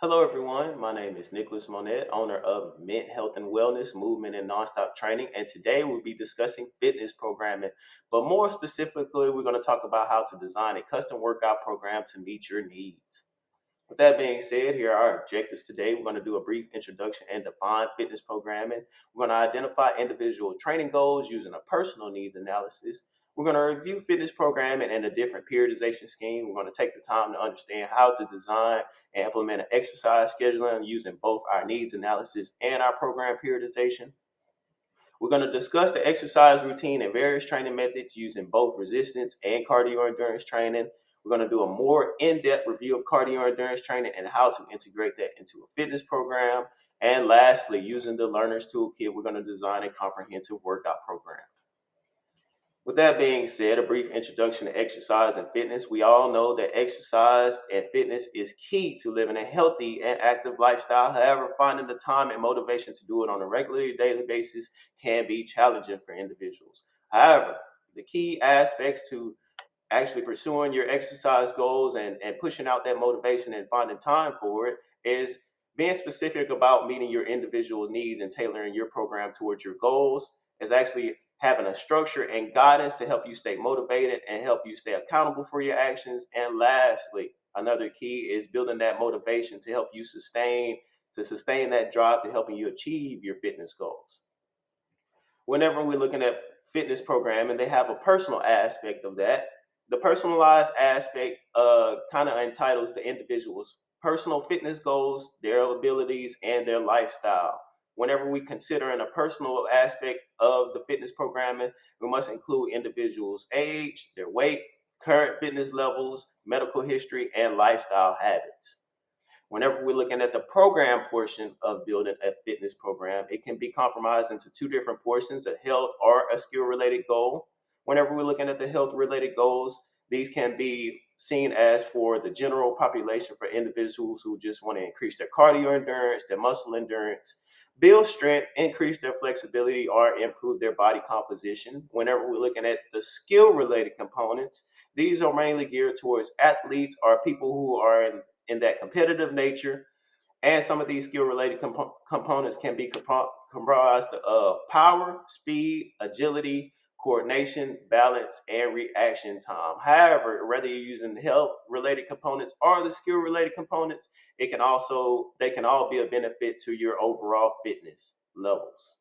Hello, everyone. My name is Nicholas Monet, owner of Mint Health and Wellness Movement and Nonstop Training. And today we'll be discussing fitness programming. But more specifically, we're going to talk about how to design a custom workout program to meet your needs. With that being said, here are our objectives today. We're going to do a brief introduction and define fitness programming. We're going to identify individual training goals using a personal needs analysis. We're going to review fitness programming and a different periodization scheme. We're going to take the time to understand how to design and implement an exercise scheduling using both our needs analysis and our program periodization. We're going to discuss the exercise routine and various training methods using both resistance and cardio endurance training. We're going to do a more in-depth review of cardio endurance training and how to integrate that into a fitness program. And lastly, using the learner's toolkit, we're going to design a comprehensive workout program. With that being said, a brief introduction to exercise and fitness. We all know that exercise and fitness is key to living a healthy and active lifestyle. However, finding the time and motivation to do it on a regular daily basis can be challenging for individuals. However, the key aspects to actually pursuing your exercise goals and pushing out that motivation and finding time for it is being specific about meeting your individual needs and tailoring your program towards your goals, is actually having a structure and guidance to help you stay motivated and help you stay accountable for your actions. And lastly, another key is building that motivation to help you sustain that drive to helping you achieve your fitness goals. Whenever we're looking at fitness programming, they have a personal aspect of that. The personalized aspect kind of entitles the individual's personal fitness goals, their abilities, and their lifestyle. Whenever we consider in a personal aspect of the fitness programming, we must include individuals' age, their weight, current fitness levels, medical history, and lifestyle habits. Whenever we're looking at the program portion of building a fitness program, it can be compromised into two different portions, a health or a skill related goal. Whenever we're looking at the health related goals, these can be seen as for the general population for individuals who just want to increase their cardio endurance, their muscle endurance, build strength, increase their flexibility, or improve their body composition. Whenever we're looking at the skill related components, these are mainly geared towards athletes or people who are in that competitive nature. And some of these skill related components can be comprised of power, speed, agility, coordination, balance, and reaction time. However, whether you're using the health related components or the skill related components, they can all be a benefit to your overall fitness levels.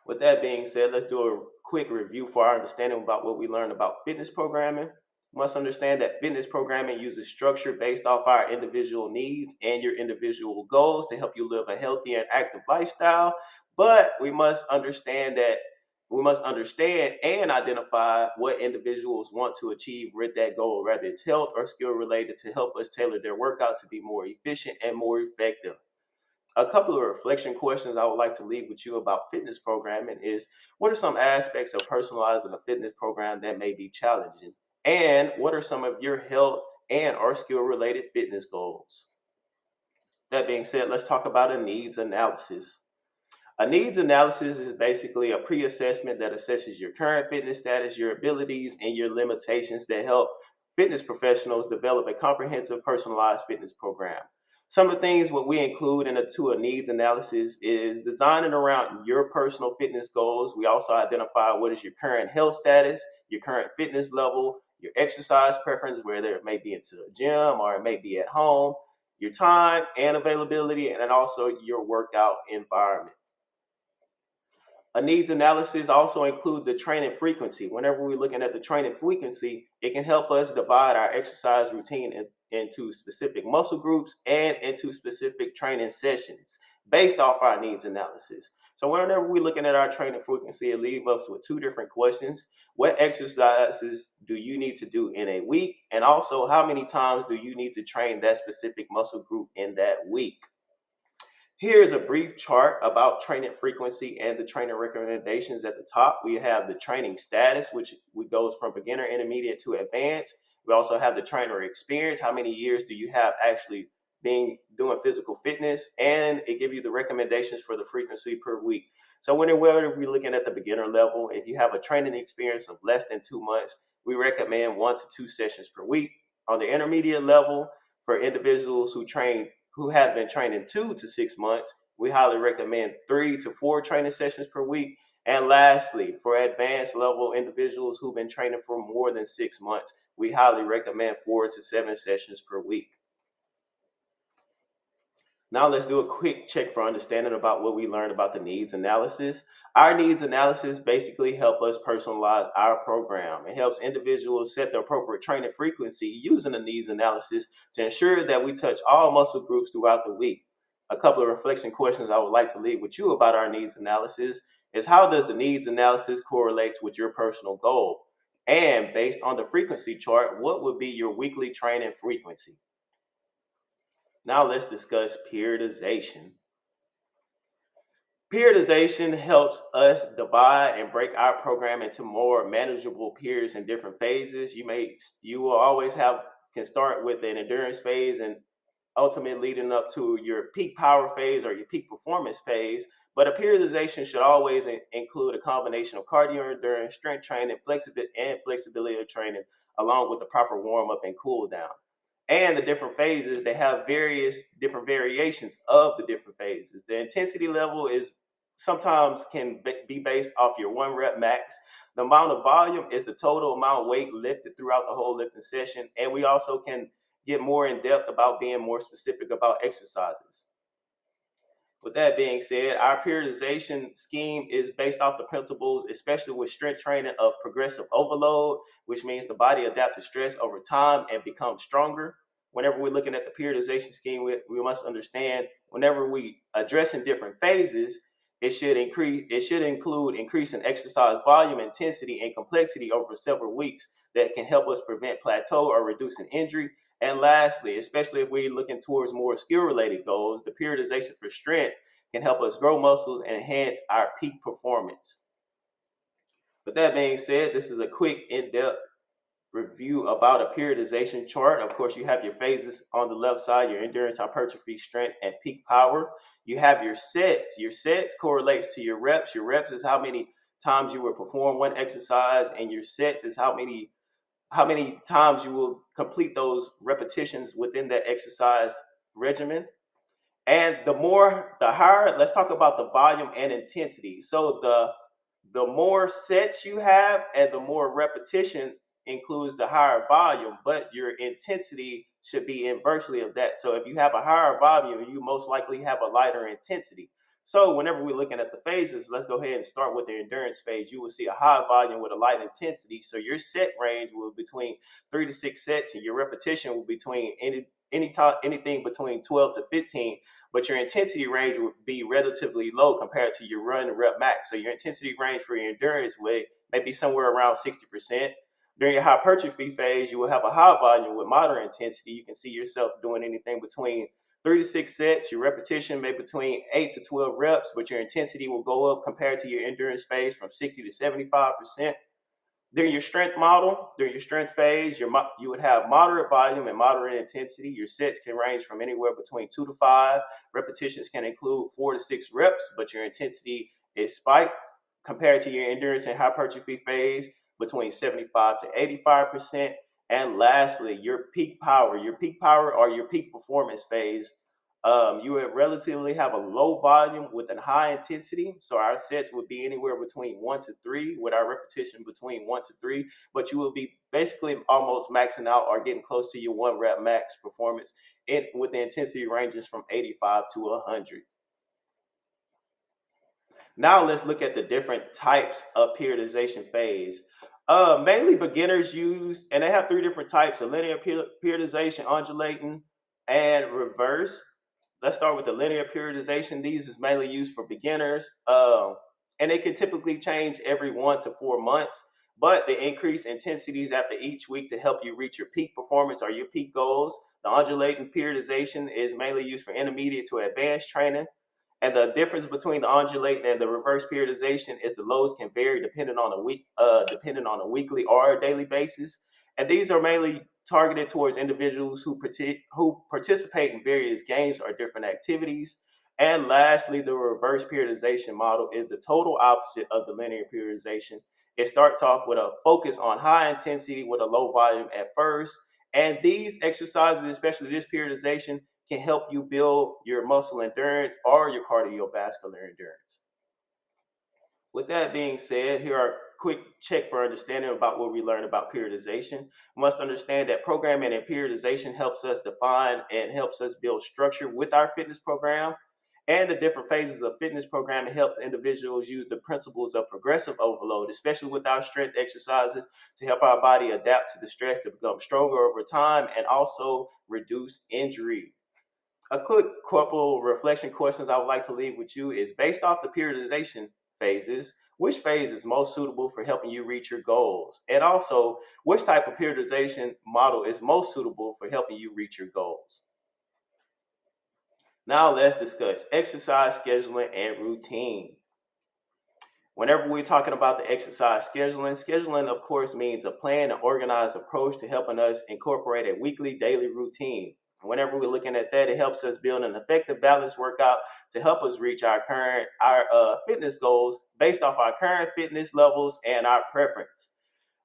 With that being said, let's do a quick review for our understanding about what we learned about fitness programming. We must understand that fitness programming uses structure based off our individual needs and your individual goals to help you live a healthy and active lifestyle. But we must understand and identify what individuals want to achieve with that goal, whether it's health or skill related, to help us tailor their workout to be more efficient and more effective. A couple of reflection questions I would like to leave with you about fitness programming is, what are some aspects of personalizing a fitness program that may be challenging? And what are some of your health and or skill related fitness goals? That being said, let's talk about a needs analysis. A needs analysis is basically a pre assessment that assesses your current fitness status, your abilities, and your limitations that help fitness professionals develop a comprehensive personalized fitness program. Some of the things what we include to a needs analysis is designing around your personal fitness goals. We also identify what is your current health status, your current fitness level, your exercise preference, whether it may be into a gym or it may be at home, your time and availability, and then also your workout environment. A needs analysis also include the training frequency. Whenever we're looking at the training frequency, it can help us divide our exercise routine into specific muscle groups and into specific training sessions based off our needs analysis. So whenever we're looking at our training frequency, it leaves us with two different questions. What exercises do you need to do in a week? And also, how many times do you need to train that specific muscle group in that week? Here's a brief chart about training frequency and the training recommendations. At the top, we have the training status, which goes from beginner, intermediate to advanced. We also have the trainer experience. How many years do you have actually being doing physical fitness? And it gives you the recommendations for the frequency per week. So whenever we're looking at the beginner level, if you have a training experience of less than 2 months, we recommend 1 to 2 sessions per week. On the intermediate level, for individuals who have been training 2 to 6 months, we highly recommend 3 to 4 training sessions per week. And lastly, for advanced level individuals who've been training for more than 6 months, we highly recommend 4 to 7 sessions per week. Now let's do a quick check for understanding about what we learned about the needs analysis. Our needs analysis basically help us personalize our program. It helps individuals set the appropriate training frequency using the needs analysis to ensure that we touch all muscle groups throughout the week. A couple of reflection questions I would like to leave with you about our needs analysis is how does the needs analysis correlate with your personal goal? And based on the frequency chart, what would be your weekly training frequency? Now let's discuss periodization. Periodization helps us divide and break our program into more manageable periods and different phases. You will always have can start with an endurance phase and ultimately leading up to your peak power phase or your peak performance phase. But a periodization should always include a combination of cardio endurance, strength training, flexibility training, along with the proper warm up and cool down. And the different phases, they have various different variations of the different phases. The intensity level is sometimes can be based off your 1 rep max. The amount of volume is the total amount of weight lifted throughout the whole lifting session. And we also can get more in depth about being more specific about exercises. With that being said, our periodization scheme is based off the principles, especially with strength training, of progressive overload, which means the body adapts to stress over time and becomes stronger. Whenever we're looking at the periodization scheme, we must understand whenever we addressing different phases, it should include increasing exercise volume, intensity, and complexity over several weeks that can help us prevent plateau or reducing injury. And lastly, especially if we're looking towards more skill related goals, the periodization for strength can help us grow muscles and enhance our peak performance. With that being said, this is a quick in depth review about a periodization chart. Of course, you have your phases on the left side, your endurance, hypertrophy, strength, and peak power. You have your sets. Your sets correlates to your reps. Your reps is how many times you will perform one exercise, and your sets is how many times you will complete those repetitions within that exercise regimen. And the higher, let's talk about the volume and intensity. So the more sets you have and the more repetition includes the higher volume, but your intensity should be inversely of that. So if you have a higher volume, you most likely have a lighter intensity. So whenever we're looking at the phases, let's go ahead and start with the endurance phase. You will see a high volume with a light intensity. So your set range will be between 3 to 6 sets, and your repetition will be between anything between 12 to 15, but your intensity range would be relatively low compared to your run and rep max. So your intensity range for your endurance may be somewhere around 60%. During your hypertrophy phase, you will have a high volume with moderate intensity. You can see yourself doing anything between 3 to 6 sets. Your repetition may be between 8 to 12 reps, but your intensity will go up compared to your endurance phase from 60 to 75%. During your strength phase, you would have moderate volume and moderate intensity. Your sets can range from anywhere between 2 to 5. Repetitions can include 4 to 6 reps, but your intensity is spiked compared to your endurance and hypertrophy phase between 75 to 85%. And lastly, your peak power or your peak performance phase, you would relatively have a low volume with a high intensity. So our sets would be anywhere between 1 to 3, with our repetition between 1 to 3. But you will be basically almost maxing out or getting close to your 1 rep max performance with the intensity ranges from 85 to 100. Now let's look at the different types of periodization phase. Mainly beginners use, and they have 3 different types: of linear periodization, undulating, and reverse. Let's start with the linear periodization. These is mainly used for beginners, and they can typically change every 1 to 4 months. But they increase intensities after each week to help you reach your peak performance or your peak goals. The undulating periodization is mainly used for intermediate to advanced training. And the difference between the undulating and the reverse periodization is the loads can vary depending on a weekly or a daily basis. And these are mainly targeted towards individuals who participate in various games or different activities. And lastly, the reverse periodization model is the total opposite of the linear periodization. It starts off with a focus on high intensity with a low volume at first. And these exercises, especially this periodization, can help you build your muscle endurance or your cardiovascular endurance. With that being said, here are a quick check for understanding about what we learned about periodization. We must understand that programming and periodization helps us define and helps us build structure with our fitness program. And the different phases of fitness programming helps individuals use the principles of progressive overload, especially with our strength exercises, to help our body adapt to the stress to become stronger over time and also reduce injury. A quick couple reflection questions I would like to leave with you is based off the periodization phases, which phase is most suitable for helping you reach your goals? And also, which type of periodization model is most suitable for helping you reach your goals? Now let's discuss exercise scheduling and routine. Whenever we're talking about the exercise scheduling of course means a planned and organized approach to helping us incorporate a weekly, daily routine. Whenever we're looking at that, it helps us build an effective, balanced workout to help us reach our fitness goals based off our current fitness levels and our preference.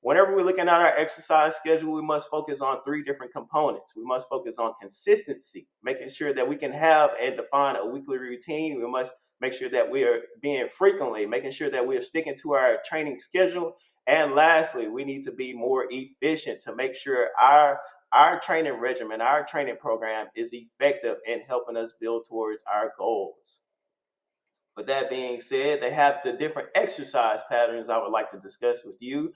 Whenever we're looking at our exercise schedule, we must focus on three different components. We must focus on consistency, making sure that we can have and define a weekly routine. We must make sure that we are being frequently, making sure that we are sticking to our training schedule. And lastly, we need to be more efficient to make sure our training regimen, our training program is effective in helping us build towards our goals. With that being said, they have the different exercise patterns I would like to discuss with you.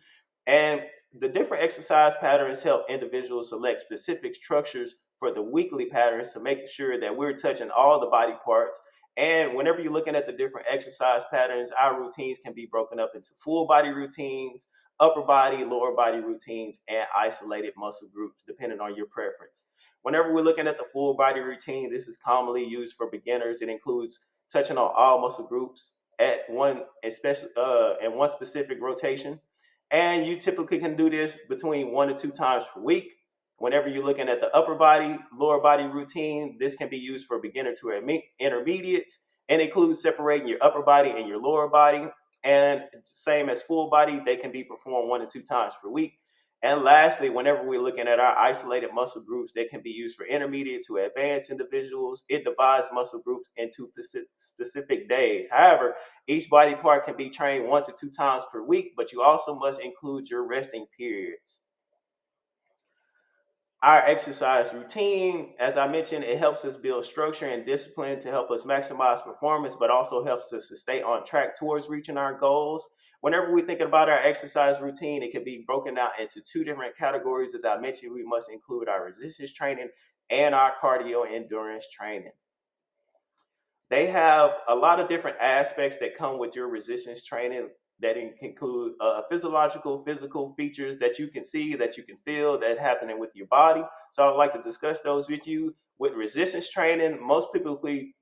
And the different exercise patterns help individuals select specific structures for the weekly patterns to make sure that we're touching all the body parts. And whenever you're looking at the different exercise patterns, our routines can be broken up into full body routines, upper body, lower body routines, and isolated muscle groups, depending on your preference. Whenever we're looking at the full body routine, this is commonly used for beginners. It includes touching on all muscle groups at one especially in one specific rotation. And you typically can do this between 1 to 2 times per week. Whenever you're looking at the upper body, lower body routine, this can be used for beginner to intermediates and includes separating your upper body and your lower body. And same as full body, they can be performed 1 to 2 times per week. And lastly, whenever we're looking at our isolated muscle groups, they can be used for intermediate to advanced individuals. It divides muscle groups into specific days. However, each body part can be trained 1 to 2 times per week, but you also must include your resting periods. Our exercise routine, as I mentioned, it helps us build structure and discipline to help us maximize performance, but also helps us to stay on track towards reaching our goals. Whenever we think about our exercise routine, it can be broken down into two different categories. As I mentioned, we must include our resistance training and our cardio endurance training. They have a lot of different aspects that come with your resistance training that include physiological, physical features that you can see, that you can feel, that happening with your body. So I'd like to discuss those with you. With resistance training, most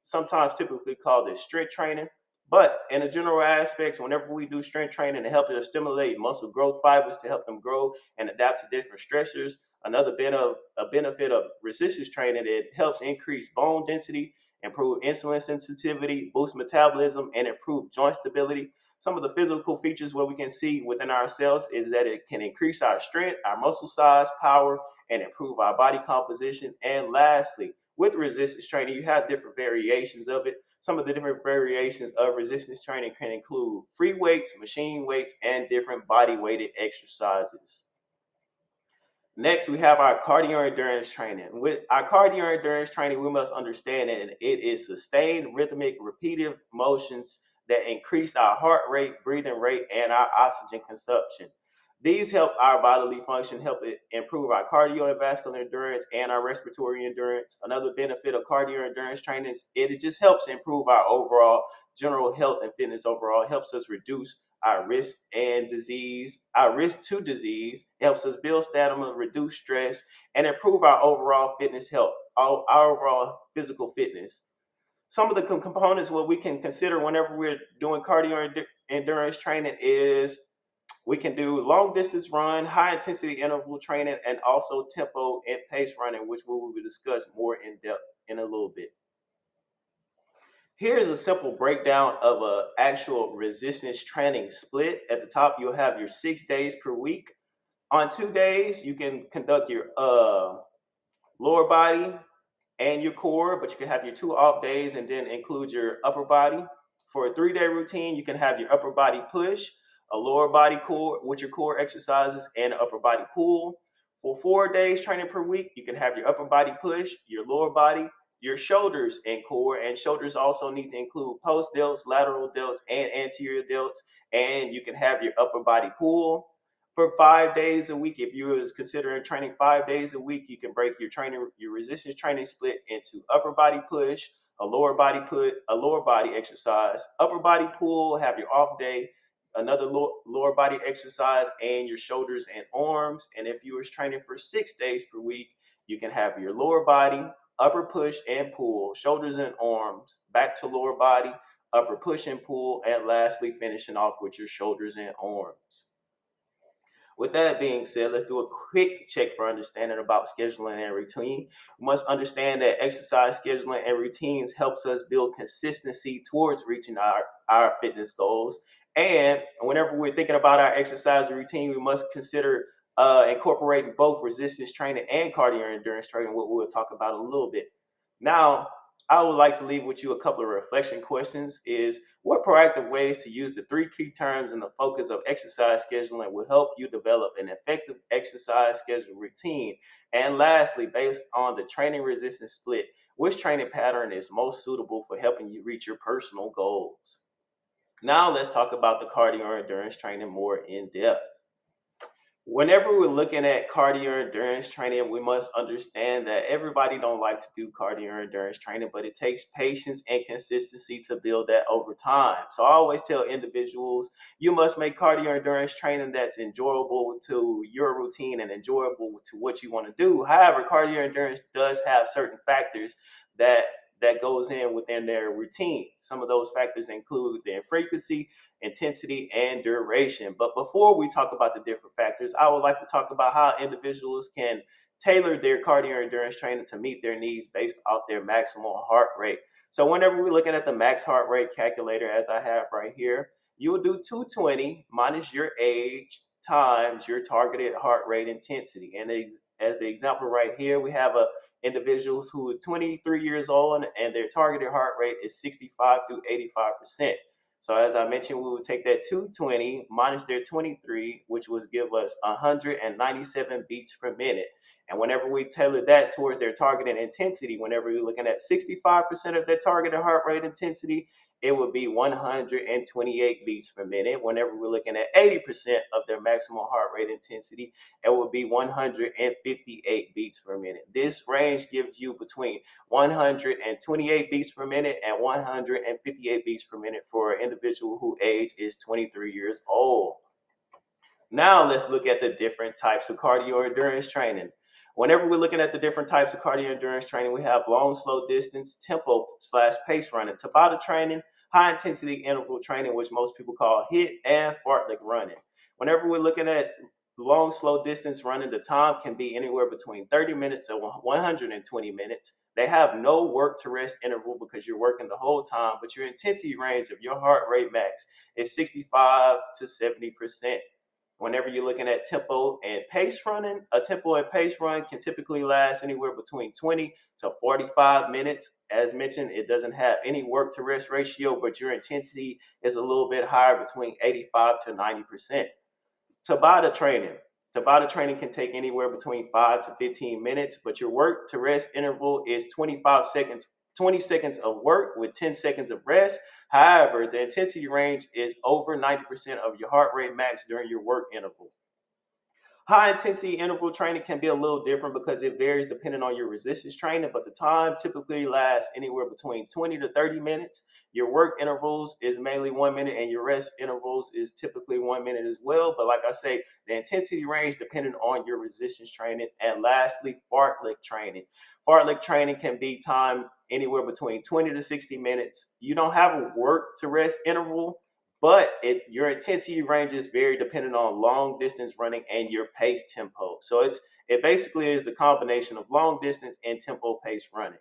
sometimes typically call this strength training. But in the general aspects, whenever we do strength training, it helps us stimulate muscle growth fibers to help them grow and adapt to different stressors. A benefit of resistance training, it helps increase bone density, improve insulin sensitivity, boost metabolism, and improve joint stability. Some of the physical features what we can see within ourselves is that it can increase our strength, our muscle size, power, and improve our body composition. And lastly, with resistance training, you have different variations of it. Some of the different variations of resistance training can include free weights, machine weights, and different body weighted exercises. Next, we have our cardio endurance training. With our cardio endurance training, we must understand that it is sustained, rhythmic, repeated motions that increase our heart rate, breathing rate, and our oxygen consumption. These help our bodily function, help it improve our cardio and vascular endurance and our respiratory endurance. Another benefit of cardio endurance training is it just helps improve our overall general health and fitness overall. It helps us reduce our risk to disease, helps us build stamina, reduce stress, and improve our overall fitness health, our overall physical fitness. Some of the components what we can consider whenever we're doing cardio endurance training is we can do long distance run, high intensity interval training, and also tempo and pace running, which we will discuss more in depth in a little bit. Here's a simple breakdown of an actual resistance training split. At the top, you'll have your 6 days per week. On 2 days, you can conduct your lower body, and your core, but you can have your 2 off days and then include your upper body. For a 3 day routine, you can have your upper body push, a lower body core with your core exercises, and an upper body pull. For 4 days training per week, you can have your upper body push, your lower body, your shoulders, and core. And shoulders also need to include post delts, lateral delts, and anterior delts. And you can have your upper body pull for 5 days a week. If you was considering training 5 days a week, you can break your resistance training split into upper body push, a lower body exercise, upper body pull, have your off day, another lower body exercise, and your shoulders and arms. And if you was training for 6 days per week, you can have your lower body, upper push and pull, shoulders and arms, back to lower body, upper push and pull, and lastly finishing off with your shoulders and arms. With that being said, let's do a quick check for understanding about scheduling and routine. We must understand that exercise scheduling and routines helps us build consistency towards reaching our fitness goals. And whenever we're thinking about our exercise routine, we must consider incorporating both resistance training and cardio endurance training, what we'll talk about a little bit. Now, I would like to leave with you a couple of reflection questions is what proactive ways to use the 3 key terms in the focus of exercise scheduling will help you develop an effective exercise schedule routine? And lastly, based on the training resistance split, which training pattern is most suitable for helping you reach your personal goals? Now let's talk about the cardio endurance training more in depth. Whenever we're looking at cardio endurance training, we must understand that everybody don't like to do cardio endurance training, but it takes patience and consistency to build that over time. So I always tell individuals, you must make cardio endurance training that's enjoyable to your routine and enjoyable to what you want to do. However, cardio endurance does have certain factors that that goes in within their routine. Some of those factors include the frequency, intensity, and duration. But before we talk about the different factors, I would like to talk about how individuals can tailor their cardio endurance training to meet their needs based off their maximal heart rate. So whenever we're looking at the max heart rate calculator, as I have right here, you will do 220 minus your age times your targeted heart rate intensity. And as the example right here, we have a individuals who are 23 years old and their targeted heart rate is 65 through 85%. So as I mentioned, we would take that 220 minus their 23, which would give us 197 beats per minute. And whenever we tailor that towards their targeted intensity, whenever we're looking at 65% of their targeted heart rate intensity, it would be 128 beats per minute. Whenever we're looking at 80% of their maximal heart rate intensity, it would be 158 beats per minute. This range gives you between 128 beats per minute and 158 beats per minute for an individual whose age is 23 years old. Now let's look at the different types of cardio endurance training. Whenever we're looking at the different types of cardio endurance training, we have long, slow distance, tempo slash pace running, Tabata training, high intensity interval training, which most people call HIIT, and fartlek running. Whenever we're looking at long, slow distance running, the time can be anywhere between 30 minutes to 120 minutes. They have no work to rest interval because you're working the whole time, but your intensity range of your heart rate max is 65 to 70%. Whenever you're looking at tempo and pace running, a tempo and pace run can typically last anywhere between 20 to 45 minutes. As mentioned, it doesn't have any work to rest ratio, but your intensity is a little bit higher between 85 to 90%. Tabata training. Tabata training can take anywhere between 5 to 15 minutes, but your work to rest interval is 25 seconds, 20 seconds of work with 10 seconds of rest. However, the intensity range is over 90% of your heart rate max during your work interval. High intensity interval training can be a little different because it varies depending on your resistance training, but the time typically lasts anywhere between 20 to 30 minutes. Your work intervals is mainly 1 minute, and your rest intervals is typically 1 minute as well. But like I say, the intensity range depending on your resistance training. And lastly, fartlek training. Fartlek training can be timed anywhere between 20 to 60 minutes. You don't have a work to rest interval, but your intensity ranges vary depending on long distance running and your pace tempo. So it basically is a combination of long distance and tempo pace running.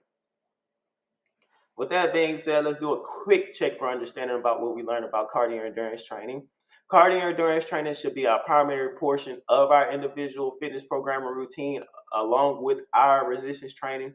With that being said, let's do a quick check for understanding about what we learned about cardio endurance training. Cardio endurance training should be our primary portion of our individual fitness program or routine, along with our resistance training.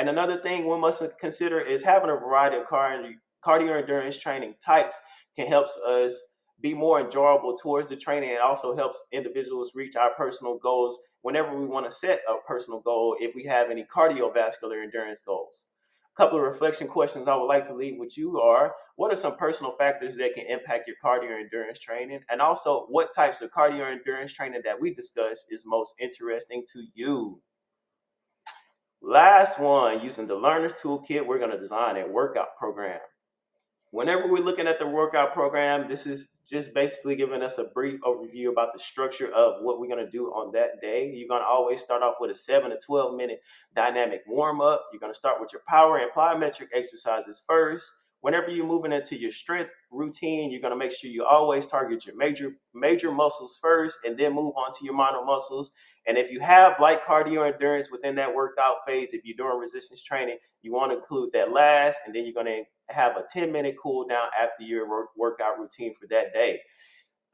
And another thing we must consider is having a variety of cardio endurance training types can help us be more enjoyable towards the training. It also helps individuals reach our personal goals whenever we want to set a personal goal if we have any cardiovascular endurance goals. A couple of reflection questions I would like to leave with you are: what are some personal factors that can impact your cardio endurance training? And also, what types of cardio endurance training that we discuss is most interesting to you? Last one, using the Learner's Toolkit, we're going to design a workout program. Whenever we're looking at the workout program, this is just basically giving us a brief overview about the structure of what we're going to do on that day. You're going to always start off with a 7 to 12 minute dynamic warm up. You're going to start with your power and plyometric exercises first. Whenever you're moving into your strength routine, you're going to make sure you always target your major muscles first and then move on to your minor muscles. And if you have light cardio endurance within that workout phase, if you're doing resistance training, you want to include that last, and then you're going to have a 10-minute cool down after your workout routine for that day.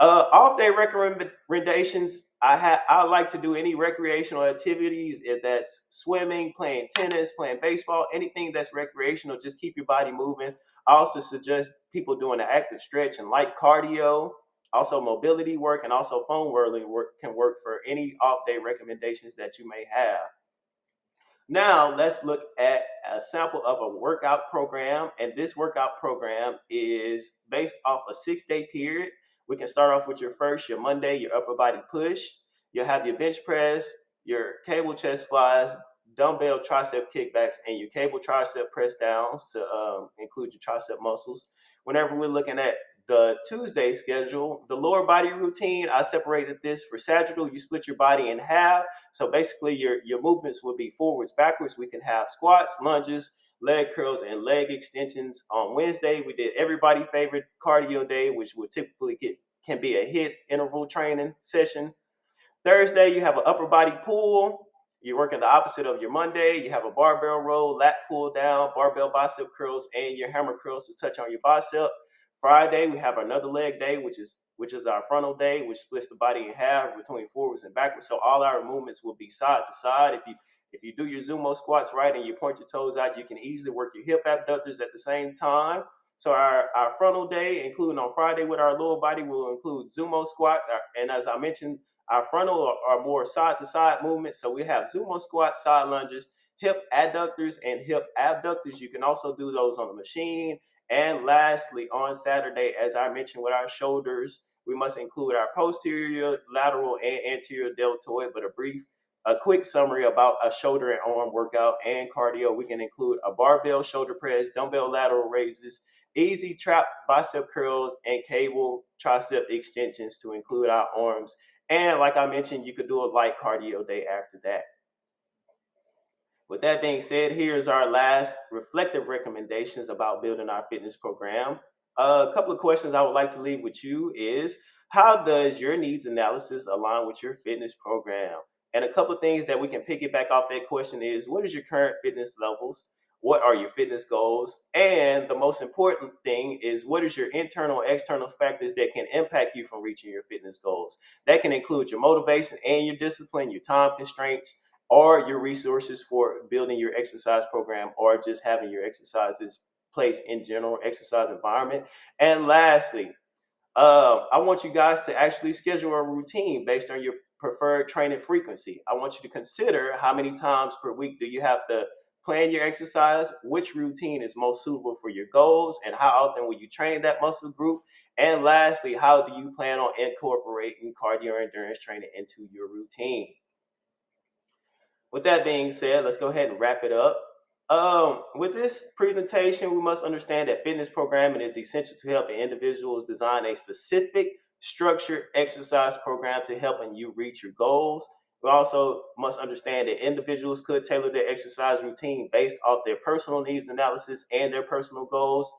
Off day recommendations. I like to do any recreational activities. If that's swimming, playing tennis, playing baseball, anything that's recreational, just keep your body moving. I also suggest people doing an active stretch and light cardio. Also, mobility work and also phone work can work for any off day recommendations that you may have. Now, let's look at a sample of a workout program. And this workout program is based off a 6 day period. We can start off with your Monday, your upper body push. You'll have your bench press, your cable chest flies, dumbbell tricep kickbacks, and your cable tricep press downs to include your tricep muscles. Whenever we're looking at the Tuesday schedule, the lower body routine, I separated this for sagittal. You split your body in half, so basically, your movements will be forwards, backwards. We can have squats, lunges, leg curls, and leg extensions. On Wednesday, we did everybody favorite cardio day, which would typically can be a hit interval training session. Thursday, you have an upper body pull. You're working the opposite of your Monday. You have a barbell row, lat pull down, barbell bicep curls, and your hammer curls to touch on your bicep. Friday, we have another leg day, which is our frontal day, which splits the body in half between forwards and backwards. So all our movements will be side to side. If you do your Zumo squats right and you point your toes out, you can easily work your hip abductors at the same time. So our frontal day, including on Friday with our lower body, will include Zumo squats. And as I mentioned, our frontal are more side to side movements. So we have Zumo squats, side lunges, hip adductors, and hip abductors. You can also do those on the machine. And lastly, on Saturday, as I mentioned with our shoulders, we must include our posterior, lateral, and anterior deltoid. But a quick summary about a shoulder and arm workout and cardio, we can include a barbell shoulder press, dumbbell lateral raises, easy trap bicep curls, and cable tricep extensions to include our arms. And like I mentioned, you could do a light cardio day after that. With that being said, here's our last reflective recommendations about building our fitness program. A couple of questions I would like to leave with you is: how does your needs analysis align with your fitness program? And a couple of things that we can piggyback off that question is: what is your current fitness levels? What are your fitness goals? And the most important thing is: what is your internal and external factors that can impact you from reaching your fitness goals? That can include your motivation and your discipline, your time constraints, or your resources for building your exercise program, or just having your exercises placed in general exercise environment. And lastly, I want you guys to actually schedule a routine based on your preferred training frequency. I want you to consider how many times per week do you have to plan your exercise, which routine is most suitable for your goals, and how often will you train that muscle group. And lastly, how do you plan on incorporating cardio endurance training into your routine? With that being said, let's go ahead and wrap it up. With this presentation, we must understand that fitness programming is essential to helping individuals design a specific structured exercise program to helping you reach your goals. We also must understand that individuals could tailor their exercise routine based off their personal needs analysis and their personal goals.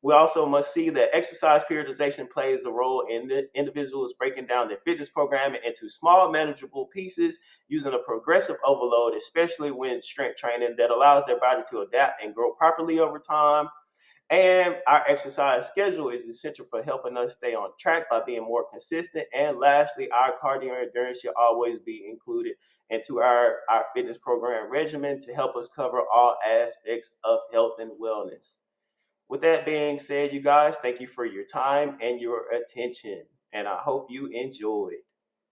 We also must see that exercise periodization plays a role in the individuals breaking down their fitness programming into small, manageable pieces using a progressive overload, especially when strength training, that allows their body to adapt and grow properly over time. And our exercise schedule is essential for helping us stay on track by being more consistent. And lastly, our cardio endurance should always be included into our fitness program regimen to help us cover all aspects of health and wellness. With that being said, you guys, thank you for your time and your attention, and I hope you enjoyed.